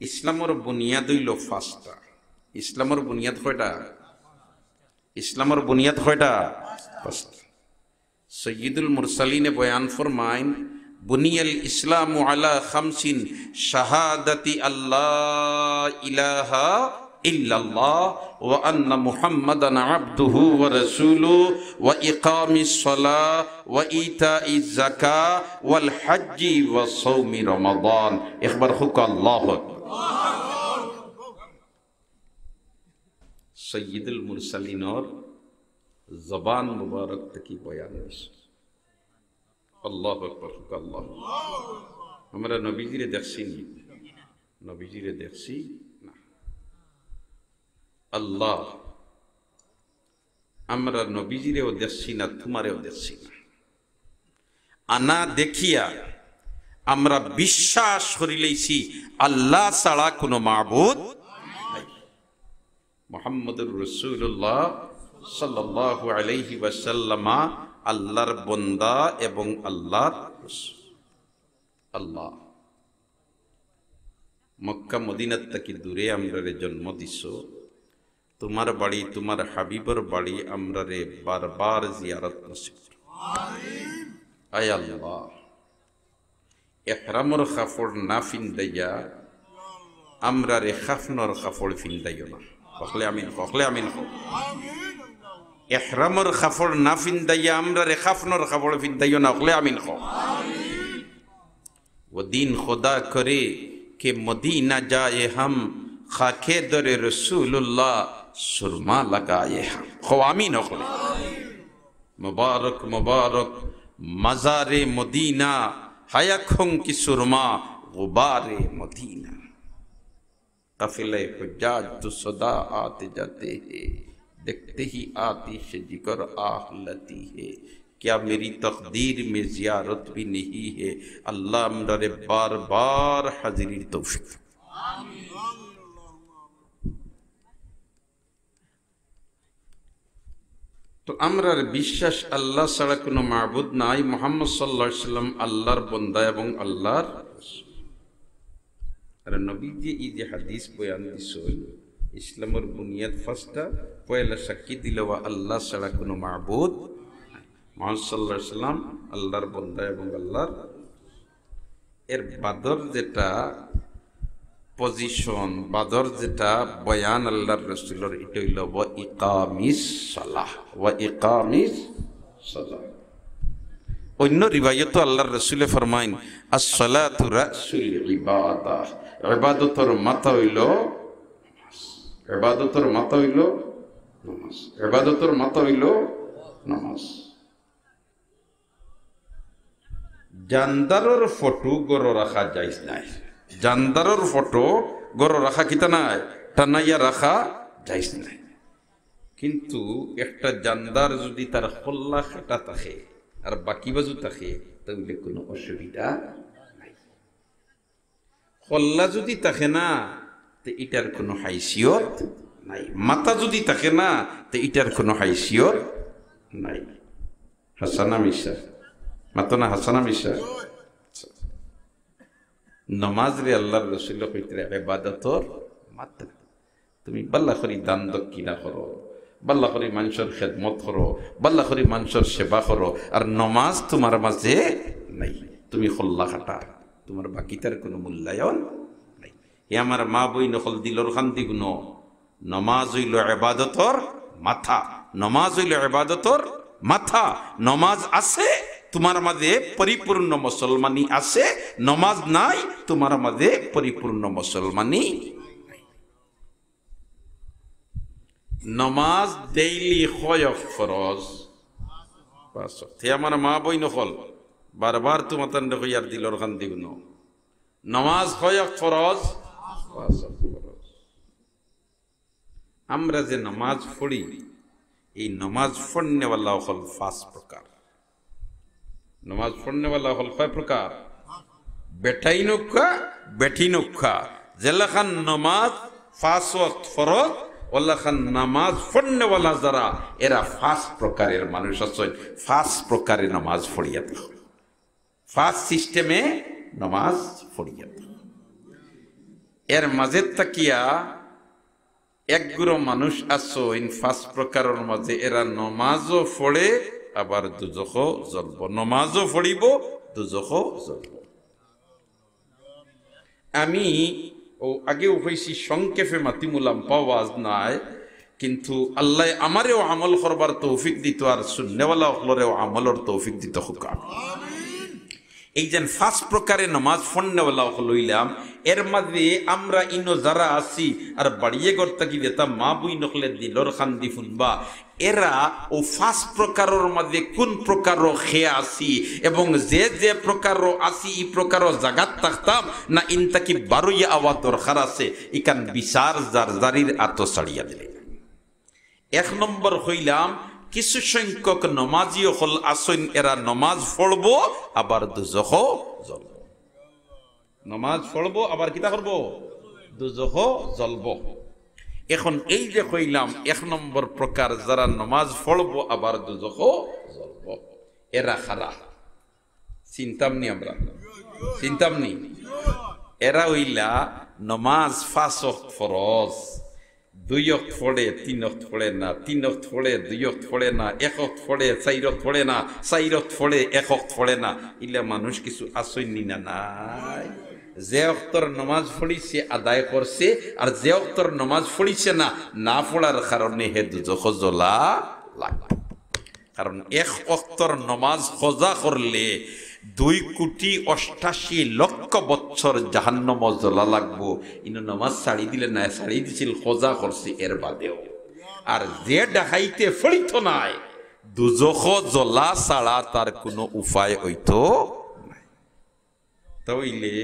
ইসলামের বুনিয়াদ হইল পাঁচটা। ইসলামের বুনিয়াদ কয়টা? ইসলামের বুনিয়াদ কয়টা? পাঁচটা। সৈয়দুল মুরসালিনে বয়ান ফরমাইন, বুনিয়াল ইসলামু আলা খামসিন, শাহাদাতি আল্লাহ ইলাহা ইল্লাল্লাহ ওয়া আন্না মুহাম্মাদান আবদুহু ওয়া রাসূলুহু ওয়া ইকামিস সালাহ ওয়া ইতাইজ যাকাহ ওয়াল হজ্জি ওয়া সাওমি রমাদান। একবার হুক আল্লাহু আকবার। সৈয়দুল মুরসালিনের জবান মুবারক থেকে বয়ান দিছে। আল্লাহু আকবার, হুক আল্লাহ। আমরা নবীজিরে দেখছি নি? নবীজিরে দেখছি না। আল্লাহ, আমরা নবীজিরেও দেখছি না, তোমারেও দেখছি না। আনা দেখিয়া আমরা বিশ্বাস করিলেছি আল্লাহ ছাড়া কোনো মাবুদ নাই। মুহাম্মদুর রাসূলুল্লাহ সাল্লাল্লাহু আলাইহি ওয়াসাল্লাম আল্লাহর বান্দা এবং আল্লাহর রাসূল। আল্লাহ মক্কা মদিনার থেকে দূরে আমরারে জন্ম দিছো, তোমার বাড়ি তোমার হাবিবর বাড়ি আমরারে বারবার জিয়ারত নসিব করো। আমিন। আয় আল্লাহ, ইহরামর কাপড় না ফিন্দাইয়া আমরারে খাফনর কাপড় ফিন্দাইও না। কখলে আমিন, কখলে আমিন। ইহরামর কাপড় না ফিন্দাইয়া আমরারে খাফনর কাপড় ফিন্দাইও না। কখলে আমিন। वो दिन खुदा करे कि मदीना जाए हम, खाके दरे रसूलुल्लाह सुरमा लगाए हम। आमीन। मुबारक मुबारक मज़ारे मदीना, हयाखों की सुरमा गुबारे मदीना। काफिले हुज्जाज तो सदा आते जाते हैं, देखते ही आतिश जिगर आह लती है। क्या मेरी तकदीर में जियारत भी नहीं है? अल्लाह हमरे बार बार हाजिरी तौफीक। तो আমরার বিশ্বাস আল্লাহ ছাড়া কোনো মাবুদ নাই, মুহাম্মদ সাল্লাল্লাহু আলাইহি ওয়াসাল্লাম আল্লাহর বান্দা এবং আল্লাহর রাসূল। আর নবীজি এই যে হাদিস বয়ান দিছেন, ইসলামের বুনিয়াদ ফার্স্টটা পয়লা সাক্ষী দিল আল্লাহ ছাড়া কোনো মাবুদ। মুহাম্মদ সাল্লাল্লাহু আলাইহি ওয়াসাল্লাম আল্লাহর বান্দা এবং আল্লাহর। এর বাদর যেটা পজিশন, বাদর যেটা বয়ান আল্লাহর রাসূলের, এটা হইল ওয়া ইকামিস সালাহ, ওয়া ইকামিস সালাহ। অন্য রিওয়ায়াতে আল্লাহর রাসূলে ফরমাইন, আস-সালাতু রাসুল ইবাদাহ, ইবাদতের মাথা হইল নামাজ। ইবাদতের মাথা হইল নামাজ। ইবাদতের মাথা হইল নামাজ। জানদারর ফটো গড় রাখা যাইজ নাই। জানদারর ফটো গড় রাখা কিতা নাই, টানাইয়া রাখা যাইজ নাই। কিন্তু একটা জানদার যদি তার খোল্লা খাটা থাকে আর বাকি বাজু থাকে, তাহলে কোনো অসুবিধা নাই। খোল্লা যদি থাকে না, তো এটার কোনো হাইসিয়ত নাই। মাথা যদি থাকে না, তো এটার কোনো হাইসিয়ত নাই। হাসানা মিশা মাতনা, হাসানা মিশা। নমাজ রে আল্লাহর রাসূল কইতে ইবাদতর মাত্র। তুমি বাল্লা করি দান দক্ষিণা করো, বাল্লা করি মানুষের খেদমত করো, বাল্লা করি মানুষের সেবা করো, আর নমাজ তোমার মাঝে নাই, তুমি খোল্লা খাটা, তোমার বাকিটার কোনো মূল্যায়ন নাই। এ আমার মা বই নকল দিলর খান্তি গুণ, নমাজ হইল ইবাদতর মাথা। নমাজ হইল ইবাদতর মাথা। নমাজ আছে তোমার মাঝে পরিপূর্ণ মুসলমানি আছে, নমাজ নাই তোমার মাঝে পরিপূর্ণ মুসলমানি নাই। নমাজ ডেইলি খয়ক ফরজ। তে আমার মা বই নকল বারবার তোমার হইয়ার দিলর খান দিব। নমাজ খয়ক ফরজ। আমরা যে নমাজ পড়ি, এই নমাজ পড়নেওয়ালা হল 5 প্রকার। নমাজ পড়নেওয়ালা হল কয় প্রকার? বেটাই নক্ষা, বেঠি নক্ষা। জেলাখান নমাজ 5 ওয়াক্ত ফরজ, ওলাখান নামাজ পড়নেওয়ালা যারা, এরা 5 প্রকারের মানুষ আছে। 5 প্রকারে নমাজ পড়িয়া থাকে, 5 সিস্টেমে নমাজ পড়িয়া থাকে। এর মাঝে তাকিয়া একগুলো মানুষ আছো ইন 5 প্রকারের মাঝে এরা নমাজও পড়ে আবার দুজখও জ্বলব, নমাজও পড়িব দুজখও জ্বলব। আমি আগেও হয়েছি সংক্ষেপে মাতিমুলাম পাওয়াজ নাই, কিন্তু আল্লাহ আমারেও আমল করবার তৌফিক দিত আর সুন্নেওয়ালা হলরেও আমলের তৌফিক দিত হুকা। এই যে 5 প্রকারে নমাজ ফন্নেওয়ালা হইলাম, এর মাঝে আমরা ইনো যারা আছি আর বাড়িয়ে গড়তা কি দেতা মা বুই নকলে দিলর খান্দি ফুনবা, এরা ও 5 প্রকারের মাঝে কোন প্রকার খেয়ে আসি এবং যে যে প্রকার আসি এই প্রকার জাগাত থাকতাম না ইনতাকি বারুইয়া আওয়া দরকার আছে ইকান বিচার জারজারির আত ছাড়িয়া দিলে। 1 নম্বর হইলাম কিছু সংখ্যক নমাজি হল আসইন এরা নমাজ পড়ব আবার দুজখও জ্বলব, নমাজ পড়ব আবার কিতা করব দুজখও জ্বলব। এখন এই যে কইলাম 1 নম্বর প্রকার যারা নমাজ পড়ব আবার দুজখও জ্বলব, এরা খারা চিন্তামনি, আমরা চিন্তামনি। এরা হইলা নমাজ 5 ওয়াক্ত ফরজ, 2 ওয়াক্ত পড়ে 3 ওয়াক্ত পড়ে না, 3 ওয়াক্ত পড়ে 2 ওয়াক্ত পড়ে না, 1 ওয়াক্ত পড়ে 4 ওয়াক্ত পড়ে না, 4 ওয়াক্ত পড়ে 1 ওয়াক্ত পড়ে না। ইলা মানুষ কিছু আসইনি না নাই, যে ওয়াক্তর নমাজ পড়িছে আদায় করছে আর যে ওয়াক্তর নমাজ পড়িছে না, না পড়ার কারণে হে দুজখ জ্বলা লাগবে। কারণ 1 ওয়াক্তর নমাজ কজা করলে 2,88,00,000 বছর জাহান্নাম জ্বলা লাগবো। ইনো নমাজ ছাড়ি দিলে না, ছাড়ি দিছিল কজা করছে এর বাদেও। আর যে ডাকাইতে ফলিত নাই দুজখ জ্বলা ছাড়া তার কোনো উপায় হইতো নাই। তাইলে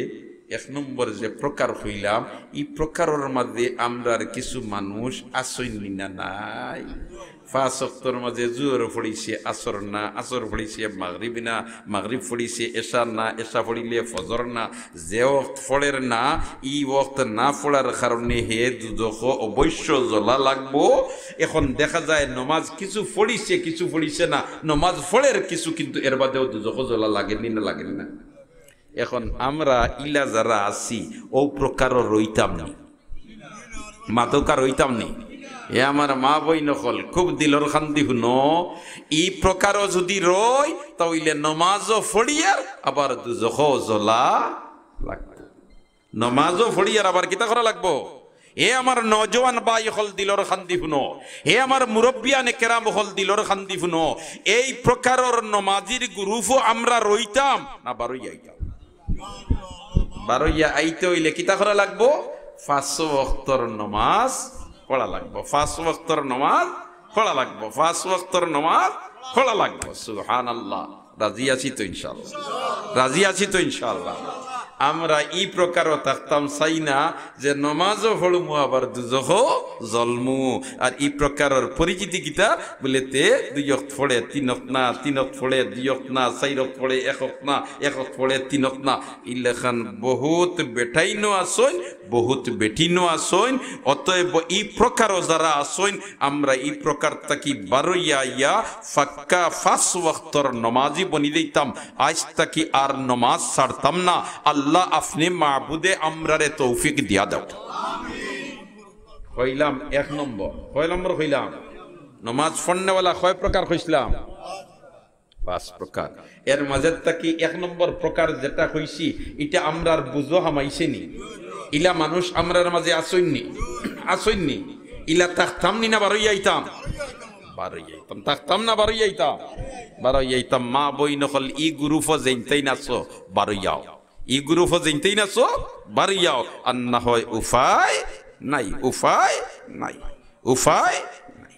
1 নম্বর যে প্রকার হইলাম এই প্রকারের মাঝে আমরার কিছু মানুষ আসইনি না নাই। 5 ওয়াক্তর মাঝে জোহর পড়িছে আসর না, আসর পড়িছে মাগরিব না, মাগরিব পড়িছে এশা না, এশা পড়িলে ফজর না। যে ওয়াক্ত ফড়ের না ই ওয়াক্ত না পড়ার কারণে হে দুজখ অবশ্য জ্বলা লাগবো। এখন দেখা যায় নমাজ কিছু পড়িছে কিছু পড়িছে না, নমাজ ফড়ের কিছু, কিন্তু এর বাদেও দুজখ জ্বলা লাগেনি না, লাগেনি না। এখন আমরা ইলা যারা আছি ও প্রকার রইতাম নি, মাদকা রইতাম নি। এ আমার মা বই নকল খুব দিলর খান্দি শুনো, ই প্রকার যদি রই তাইলে নমাজও ফড়িয়ার আবার দুজখ জ্বলা লাগবে, নমাজও ফড়িয়ার আবার কিতা করা লাগবো। এ আমার নজওয়ান ভাই হল দিলর খান্দি শুনো, হে আমার মুরব্বিয়ানে কেরাম হল দিলর খান্দি শুনো, এই প্রকারের নমাজির গ্রুপও আমরা রইতাম না বারইয়া আইতাম। বারইয়া আইতে হইলে কিতা করা লাগবো, 5 ওয়াক্তর নমাজ পড়া লাগবো, 5 ওয়াক্তর নমাজ পড়া লাগবো, 5 ওয়াক্তর নমাজ পড়া লাগবো। সুবহানাল্লাহ। রাজি আছি তো ইনশাআল্লাহ, রাজি আছি তো ইনশাআল্লাহ। আমরা এই প্রকারও থাকতাম চাই না যে নমাজও পড়মু আবার দুজখও জ্বলমু। আর এই প্রকারের পরিচিতি কিতা বলেতে 2 ওয়াক্ত পড়ে 3 ওয়াক্ত না, 3 ওয়াক্ত পড়ে 2 ওয়াক্ত না, 4 ওয়াক্ত পড়ে 1 ওয়াক্ত না, 1 ওয়াক্ত পড়ে 3 ওয়াক্ত না। ইলেখান বহুত বেটাইনো আসইন, বহুত বেটিনো আসইন। অতএব এই প্রকারও যারা আসইন আমরা এই প্রকার তাকি বারইয়া ইয়া ফাক্কা 5 ওয়াক্তর নমাজি বনি দিতাম। আজ তাকি আর নমাজ ছাড়তাম না। আল্লাহ আপনি মাবুদে আমরারে তৌফিক দিয়া দাও। হইলাম 1 নম্বর, কয় নম্বর হইলাম নমাজ পড়নেওয়ালা কয় প্রকার হইছিলাম? 5 প্রকার। এর মাঝে তাকি 1 নম্বর প্রকার যেটা হইছি এটা আমরার বুঝো হামাইছেনি। ইলা মানুষ আমরার মাঝে আসইনি, আসইনি। ইলা থাকতাম নি না বারই আইতাম, বারই আইতাম, থাকতাম না বারই আইতাম, বারই আইতাম। মা বই নকল ই গ্রুপও জেনতেই নাচো বারইয়াও, ই গ্রুপও জেনতেই নাচো বারইয়াও। আর না হয় উপায় নাই, উপায় নাই, উপায় নাই।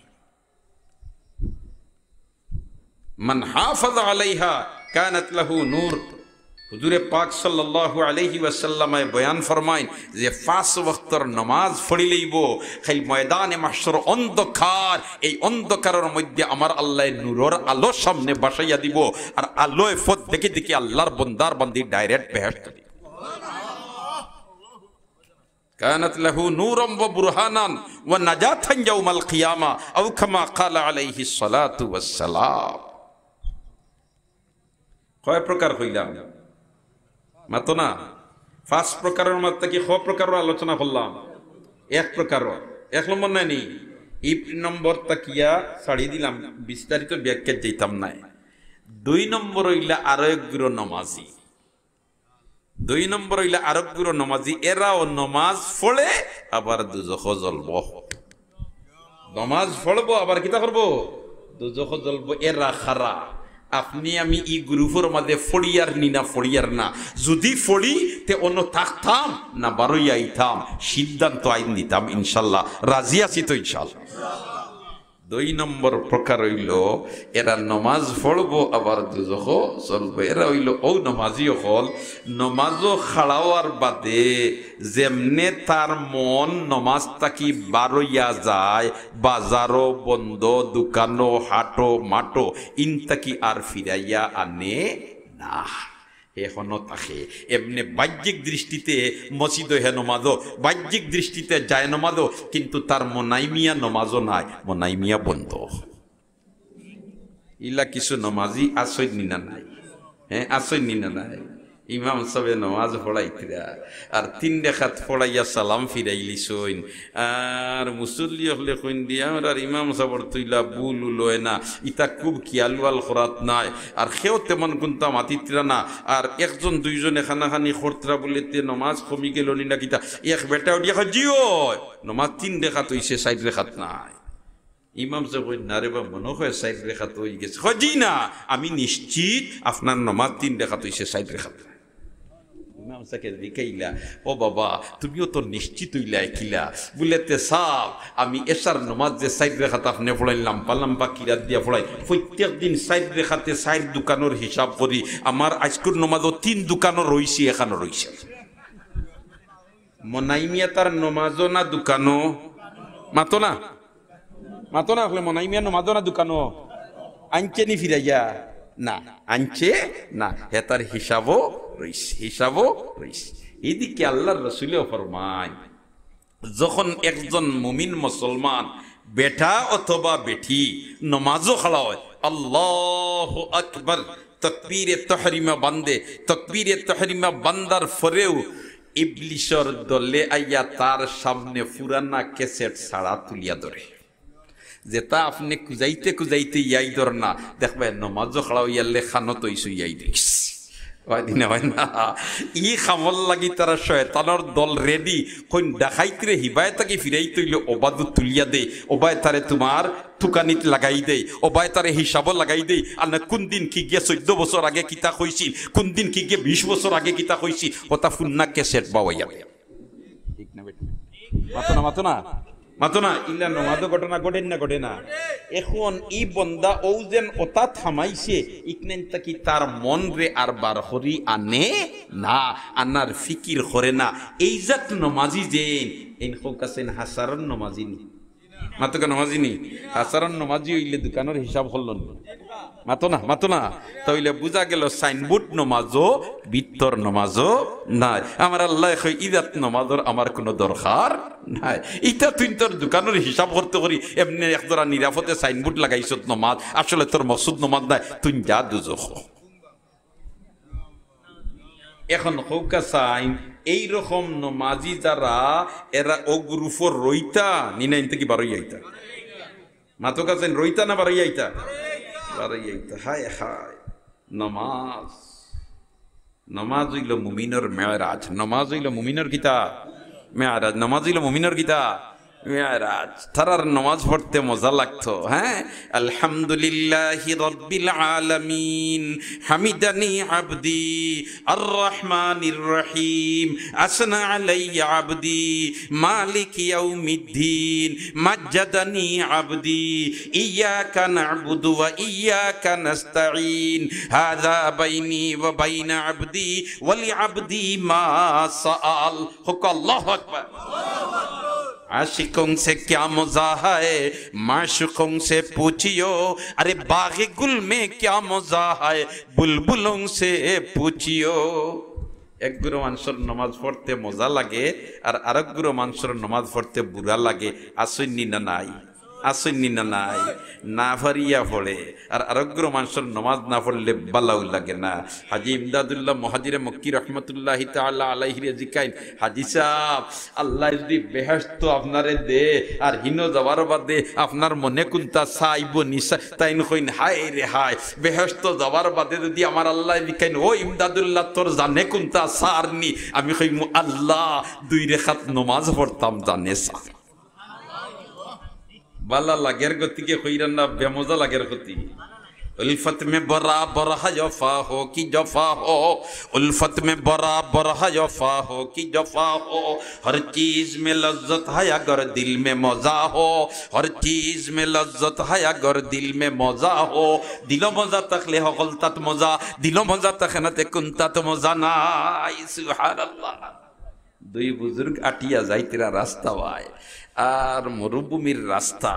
মান হাফাজ আলাইহা কানাত লাহু নূর। হুজুরে পাক সাল্লাল্লাহু আলাইহি ওয়াসাল্লাম বয়ান ফরমাইন যে 5 ওয়াক্তর নামাজ পড়িলেইব খালি ময়দানে মাহশর অন্ধকার, এই অন্ধকারের মধ্যে আমার আল্লাহ নূরের আলো সামনে বসাইয়া দিব আর আলোয় পথ দেখে দেখে আল্লাহর বান্দার বান্দি ডাইরেক্ট বেহেশত দিব। কানাত লাহু নূরাম ওয়া বুরহানান ওয়া নাজাতান ইয়াউমাল কিয়ামা আও কামা ক্বালা আলাইহি সালাতু ওয়াস সালাম। কয় প্রকার হইলাম মাতো না? পাঁচ প্রকারের মধ্যে কি ক প্রকারের আলোচনা করলাম? এক প্রকার, এক নম্বর নাইনি নম্বর তাকিয়া ছাড়িয়ে দিলাম, বিস্তারিত ব্যাখ্যা যেতাম নাই। 2 নম্বর হইলা আরোগ্য নমাজি। 2 নম্বর হইলা আরোগ্য নমাজি, এরাও নমাজ পড়ে আবার দুজখ জ্বলব। নমাজ পড়বো আবার কিতা করবো? দুজখ জ্বলব। এরা খারা। আপনি আমি ই গ্রুপের মাঝে ফড়িয়ার নি না ফড়িয়ার না, যদি ফড়ি তে অন্য থাকতাম না বারোই আইতাম, সিদ্ধান্ত আইন নিতাম ইনশাল্লাহ। রাজি আছি তো ইনশাল্লাহ। 2 নম্বর প্রকার হইল এরা নমাজ পড়বো আবার দুজখ চলবো। এরা হইল ও নমাজিও হল নমাজও খাড়াওয়ার বাদে যেমনে তার মন নমাজ তাকি বারইয়া যায়, বাজারও বন্ধ, দোকানো হাটো মাটো ইনতাকি আর ফিরাইয়া আনে না, এখনো থাকে। এমনি বাহ্যিক দৃষ্টিতে মসজিদ হে নমাজও, বাহ্যিক দৃষ্টিতে যায় নমাজও, কিন্তু তার মনাইমিয়া নমাজও নাই, মনাইমিয়া বন্ধ। ইলা কিছু নমাজি আসই নিনা নাই, হ্যাঁ আসই নিনা নাই। ইমাম সবে নমাজ পড়াইতিরা আর 3 রাকাত পড়াইয়া সালাম ফিরাইলিছইন, আর মুসল্লি হলে কইন দিয়া আর ইমাম সাবর তুইলা বুল লয় না, ইতা খুব কিয়ালওয়াল খরাত নাই। আর সেও তেমন গুনতা মাতিতরা না, আর 1জন 2জন এখানাখানি খরতরা বলেতে নমাজ কমি গেল নি না কিতা, এক বেটা উঠিয়া জিও নমাজ 3 রাকাত হইছে, 4 রাকাত নাই। ইমাম সাহেব কই না রে বা মনে হয় 4 রাকাত হয়ে গেছে। জি না, আমি নিশ্চিত আপনার নমাজ 3 রাকাত হইছে, 4 রাকাত। ইমাম সাহেব দেখাইলা, ও বাবা তুমিও তো নিশ্চিত হইলা কিলা বলেতে সাহ, আমি এশার নমাজ যে 4 রাকাত আপনি পড়াইলাম পালাম বা কিরাত দিয়া পড়াই, প্রত্যেক দিন 4 রাকাতে 4 দোকানের হিসাব করি, আমার আজকের নমাজও 3 দোকানও রইছে, এখানে রইছে। মনাইমিয়া তার নমাজও না দোকানো মাতো না, মাতো না হলে মনাইমিয়া নমাজও না দোকানো আনছে নি ফিরাইয়া না, আনছে না, হে তার হিসাবও রইছে, হিসাবও রইছে। এদিকে আল্লাহর রাসূলও ফরমায়, যখন একজন মুমিন মুসলমান বেটা অথবা বেটি নমাজও খাড়া হয়, আল্লাহু আকবার তাকবীরে তাহরিমা বান্দে, তাকবীরে তাহরিমা বান্দার পরেও ইবলিসর দলে আইয়া তার সামনে পুরানা ক্যাসেট ছাড়া তুলিয়া ধরে, যেটা আপনি কুজাইতে কুজাইতে ইয়াই ধর না দেখবে নমাজও খাড়া ইয়ালে খানো তৈছু ইয়াই দেখিস দিনে হয় না। ই খামল লাগি তারা শয়তানোর দল রেডি, কোন দেখাইতে হিবায় তাকে ফিরাই তৈল ওবাদু তুলিয়া দে, ওবায় তারে তোমার তুকানিত লাগাই দেই, ওবায় তারে হিসাবও লাগাই দেই। আর না কোন দিন কি গিয়ে 14 বছর আগে কিতা কইছিল, কোন দিন কি গিয়ে 20 বছর আগে কিতা কইছি, ওটা ফুন্না ক্যাসেট বাওয়াইয়া ঠিক না বেটা, মাতো না মাতো না মাতো না। ইলা নমাজও ঘটনা ঘটেন না ঘটে না। এখন ই বন্দা ও যেন ওতা থামাইছে, ইকনেন তাকি তার মন রে আর বার হরি আনে না, আনার ফিকির করে না। এই জাত নমাজি যেন এই কাছেন হাসারন নমাজি নি, মাতো কে নমাজি নি, হাসারন নমাজি হইলে দোকানের হিসাব হল মাতো না মাতো না। তাইলে বুঝা গেল সাইনবোর্ড নমাজও বিত্তর নমাজও নাই। আমার আল্লাহ ইদাত নমাজর আমার কোনো দরকার নাই। ইটা তুই তোর দোকানের হিসাব করতে করি এমনি একদরা নিরাপদে সাইনবোর্ড লাগাইছ নমাজ, আসলে তোর মকসুদ নমাজ নাই, তুই যা দুজখ। এখন হৌকা সাইন এইরকম নমাজি যারা এরা ও গ্রুপর রইতা নিনাইন থেকে বারোই আইতা, মাতো কাছেন রইতা না বারোই আইতা, বারোই আইতা। হায় হায়, নমাজ নমাজ হইল মুমিনের মেরাজ, নমাজ হইল মুমিনের গীতা মেরাজ, নমাজ হইল মুমিনের গীতা মেরাজ। তারার নমাজ পড়তে মজা লাগতো। হ্যাঁ, আলহামদুলিল্লাহি রাব্বিল আলামিন হামিদানি আবদি আর রহমানির রহিম আসনা আলাইয়া আবদি মালিক ইয়াউমিদ্দিন মাজ্জাদানি আবদি ইয়াকা না'বুদু ওয়া ইয়াকা নাস্তাঈন হাযা বাইনি ওয়া বাইনা আবদি ওয়া লিআবদি মা সাআল। হুক আল্লাহু আকবার। आशिकों से क्या मजा है माशुकों से पूछियो, अरे बाग़े गुल में क्या मजा है बुलबुलों से पूछियो। एक गुरु মানুষের নামাজ পড়তে মজা লাগে আর আরেক গুরু মানুষের নামাজ পড়তে বুড়া লাগে, আসেননি না নাই? আসেননি না নাই না ফারিয়া পড়ে আর আরোগ্য মানুষের নমাজ না পড়লে বালাউ লাগে না। হাজি ইমদাদুল্লাহ মহাজিরে মক্কি রহমতুল্লাহ তাআলা আলাইহি জিকাইন, হাজি সাহেব আল্লাহ যদি বেহেশত আপনারে দে আর হিনো যাওয়ার বাদে আপনার মনে কোনটা চাইব নিশা তাইন কইন হায় রে হায়, বেহেশত যাওয়ার বাদে যদি আমার আল্লাহ জিকাইন ও ইমদাদুল্লাহ তোর জানে কোনটা সারনি, আমি কইমু আল্লাহ 2 রাকাত নামাজ পড়তাম জানে সা। বালা লাগের গতিকে কইরান না বেমজা লাগের গতি। उल्फत में बराबर है जफा हो कि जफा हो, उल्फत में बराबर है जफा हो कि जफा हो, हर चीज में लज्जत है अगर दिल में मजा हो, हर चीज में लज्जत है अगर दिल में मजा हो, दिलो मजा तकले हो गलतात मजा, दिलो मजा तखनते कुंतात मजा ना। सुभान अल्लाह। দুই বুজুর্গ আটিয়া যাইতেরা রাস্তা বাই আর মরুভূমির রাস্তা,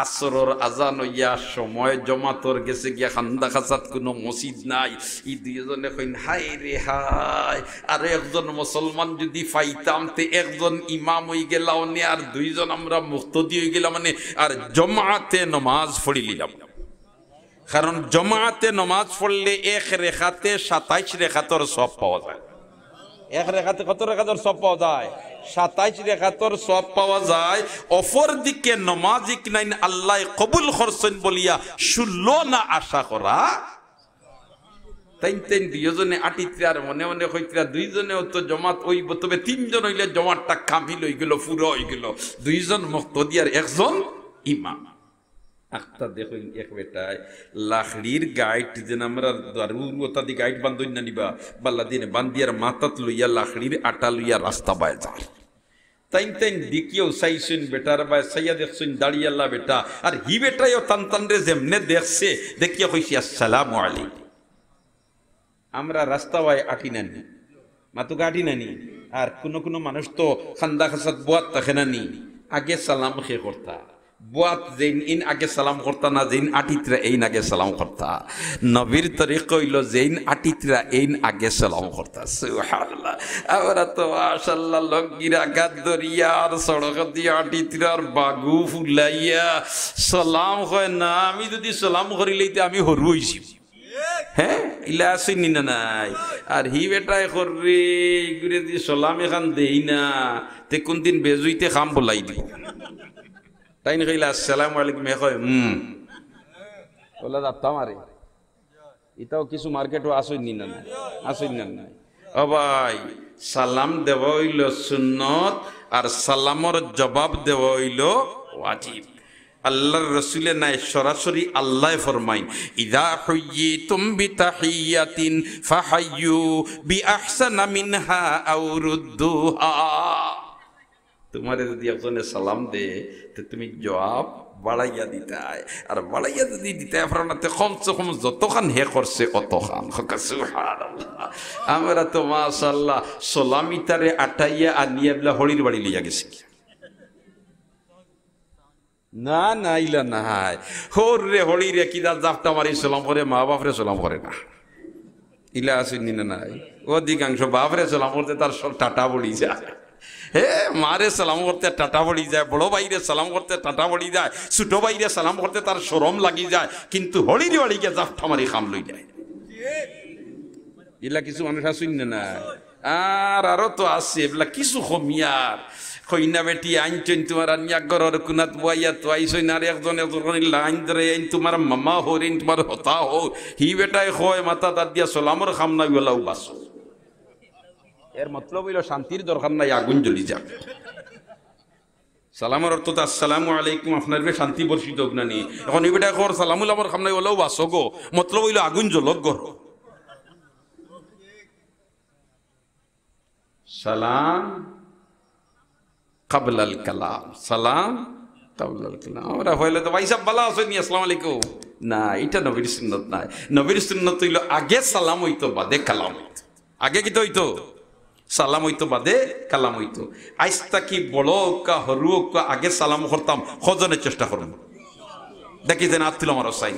আসরর আজান হইয়া সময় জমাতর গেছে গিয়া খান্দা খাসাত কোনো মসজিদ নাই। ই দুইজনে কইন হায় রে হায়, আর একজন মুসলমান যদি পাইতাম তে একজন ইমাম হই গেলাম নে আর দুইজন আমরা মুক্তদি হই গেলাম মানে, আর জমাতে নামাজ পড়ি লিলাম। কারণ জমাতে নামাজ পড়লে এক রেখাতে 27 রেখাতর সব পাওয়া যায়। এক রেখাতে কত রেখাতর সব পাওয়া যায়? 27 রেখাতর সব পাওয়া যায়। অপর দিকে নমাজিক নাইন আল্লাহ কবুল করছেন বলিয়া 16 না আশা করা। তাই দুইজনে আটিত্রে আর মনে মনে হইত্রা দুইজনেও তো জমাত ওই, তবে 3 জন হইলে জমাতটা কামিল হয়ে গেল, পুরো হয়ে গেল। 2 জন মুক্তদি আর 1 জন ইমাম। আখতা দেখুন এক বেটায় লাখড়ির গাইড যেন আমরা দারুরতাদি গাইড বান্ধই না নিবা বাল্লা দিন বান্দিয়ার মাথাত লইয়া লাখড়ির আটা লইয়া রাস্তা বায় যায়। তাইন দেখিও সাইসুন বেটার বায় সাইয়া দেখছুন দাঁড়িয়ে আল্লাহ বেটা, আর হি বেটাইও তান রে যেমনে দেখছে দেখিয়া কইছি আসসালামু আলাইকুম। আমরা রাস্তা বায় আটি নানি মাতুকা আটি নানি, আর কোনো মানুষ তো খান্দা খাসাত বুয়াত থাকে নানি, আগে সালাম খে করতা বুয়াত যেইন ইন আগে সালাম করতা না, যেইন আটিত্রা এইন আগে সালাম করতা। নবীর তরিকা হইল যেইন আটিত্রা এইন আগে সালাম করতা। সুবহানাল্লাহ। আমরা তো মাশাআল্লাহ লগিরা গাদরিয়ার সড়ক দিয়া আটিত্রার বাগু ফুলাইয়া সালাম হয় না। আমি যদি সালাম করি লইতে আমি হরু হইছি। হ্যাঁ ইলা আসেনি না নাই, আর হি বেটাই কররে ঘুরে দিয়ে সালাম এখান দেই না, তে কোন দিন বেজুইতে খাম বলাই দিব। তাই না কইলা আসসালামু আলাইকুম এ কয় বলা যাত্তা মারে। এটাও কিছু মার্কেটও আসেনি না নাই, আসেনি না নাই। ও ভাই সালাম দেওয়া হইল সুন্নত, আর সালামর জবাব দেওয়া হইল ওয়াজিব। আল্লাহর রাসূলে নাই সরাসরি আল্লাহ ফরমাইন ইযা হুয়্যিতুম বিতাহিয়াতিন ফাহাইয়ু বিআহসানা মিনহা আও রুদ্দুহা। তোমারে যদি একজনে সালাম দে তো তুমি জবাব বাড়াইয়া দিতাই, আর বাড়াইয়া যদি দিতাই আপনাতে কমসে কম যতখান হে করছে অতখান। সুবহানাল্লাহ। আমরা তো মাশাআল্লাহ সালামিতারে আটাইয়া আনিয়া বলা হলির বাড়ি লইয়া গেছি না না ইলা নাই হোর রে হলি রে কিদা জাফটা মারি সালাম করে, মা বাপরে সালাম করে না। ইলা আসেনি না নাই, অধিকাংশ বাপরে সালাম করতে তার সব টাটা বলি যায়। হে মারে সালাম করতে টাটা বলি যায়, বড় ভাইরে সালাম করতে টাটা বলি যায়, ছোট ভাইরে সালাম করতে তার শরম লাগি যায়, কিন্তু হলির বাড়িকে জাফটা মারি খাম লই যায়। এগুলা কিছু মানুষ আসুন না। আর আরো তো আছে এগুলা কিছু কমিয়ার কইনা বেটি আইন তোমার আনিয়া গরর কুনাত বইয়া তো আইসই না, একজন লাইন ধরে আইন তোমার মামা হরিন তোমার হতা হো হি বেটাই হয় মাথা তার দিয়া সালামর খাম না গলাও বাসো। এর মতলব হইল শান্তির দরকার নাই, আগুন জ্বলি যাবে। সালামের অর্থ তো আসসালামু আলাইকুম, আপনার শান্তি বর্ষিত হোক না নি। এখন এই বেটা কর সালামুল আমার খাম নাই গলাও বাসো গো, মতলব হইল আগুন জ্বলক গর। সালাম কাবলাল কালাম, সালাম কাবলাল কালাম। আমরা হইলে তো ভাই সাহেব ভালো আছেন আসসালামু আলাইকুম, না এটা নবীর সুন্নত নাই। নবীর সুন্নত হইল আগে সালাম হইতো বাদে কালাম হইতো। আগে কি তো হইতো সালাম হইতো বাদে কালাম হইতো। আইস্তা কি বড় কা হরু কা আগে সালাম করতাম, হজনের চেষ্টা করব দেখি যেন আত্মীয় আমার সাইন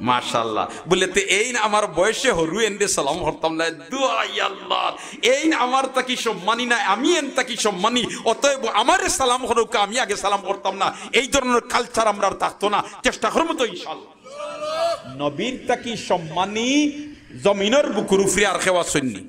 মাশাআল্লাহ বলে তে এই না আমার বয়সে হরু এন্ডে সালাম করতাম না দুআই আল্লাহ এই না আমার তাকি সম্মানী না আমি এন তাকি সম্মানী অতএব আমারে সালাম করুক আমি আগে সালাম করতাম না এই ধরনের কালচার আমরা আর থাকতো না চেষ্টা করব তো ইনশাআল্লাহ নবীর তাকি সম্মানী জমিনের বুকুর উপরে আর কেউ আসেননি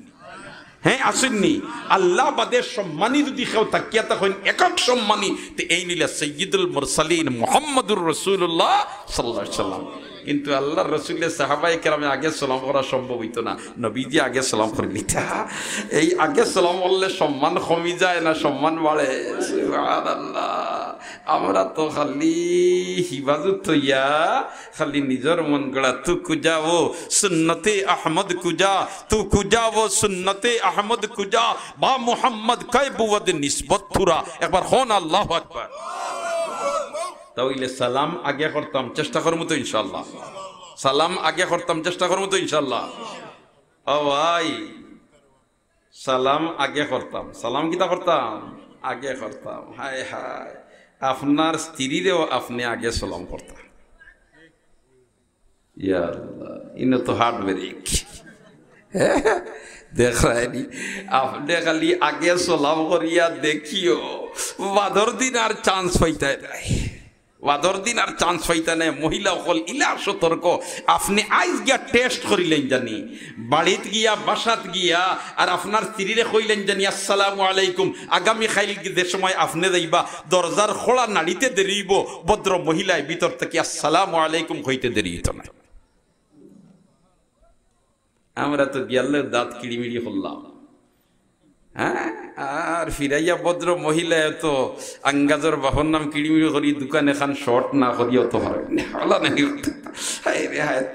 হ্যাঁ আসেননি আল্লাহ বাদে সম্মানী যদি কেউ তাকিয়া তখন একক সম্মানী তো এই নিলে সৈয়দুল মুরসালিন মুহাম্মদুর রাসূলুল্লাহ সাল্লাল্লাহু আলাইহি ওয়াসাল্লাম কিন্তু আল্লাহর রাসূলের সাহাবায়ে কেরামে আগে সালাম করা সম্ভব হইতো না নবীজি আগে সালাম করে নিতা এই আগে সালাম বললে সম্মান কমে যায় না সম্মান বাড়ে সুবহানাল্লাহ আমরা তো খালি হিফাজত হইয়া খালি নিজের মন গড়া তু কুজাও সুন্নতে আহমদ কুজা তু কুজাও সুন্নতে আহমদ কুজা বা মুহাম্মদ কয় বুয়দ নিসবত থুরা একবার হন আল্লাহু আকবার তাহলে সালাম আগে করতাম চেষ্টা করব তো ইনশাআল্লাহ সালাম আগে করতাম চেষ্টা করব তো ইনশাআল্লাহ ও ভাই সালাম আগে করতাম সালাম কিটা করতাম আগে করতাম হায় হায় আপনার স্ত্রীরেও আপনি আগে সালাম করতাম ইয়া আল্লাহ ইনো তো হার্ড ব্রেক দেখ রায়নি আপনি খালি আগে সালাম করিয়া দেখিও বাদর দিন আর চান্স পাইতে নাই বাদর দিন আর চান্স পাইতে নাই মহিলা হল ইলা সতর্ক আপনি আইজ গিয়া টেস্ট করিলেন জানি বাড়িত গিয়া বাসাত গিয়া আর আপনার স্ত্রীরে কইলেন জানি আসসালামু আলাইকুম আগামী খাইল যে সময় আপনি যাইবা দরজার খোলা নাড়িতে দেরিব ভদ্র মহিলায় ভিতর থেকে আসসালামু আলাইকুম কইতে দেরি হইতো না আমরা তো গেলে দাঁত কিড়িমিড়ি হল্লাম হ্যাঁ আর ফিরাইয়া ভদ্র মহিলা তো আঙ্গাজর বাহর নাম কিড়িমিড়ি করি দোকান এখান শর্ট না করিও তো হয়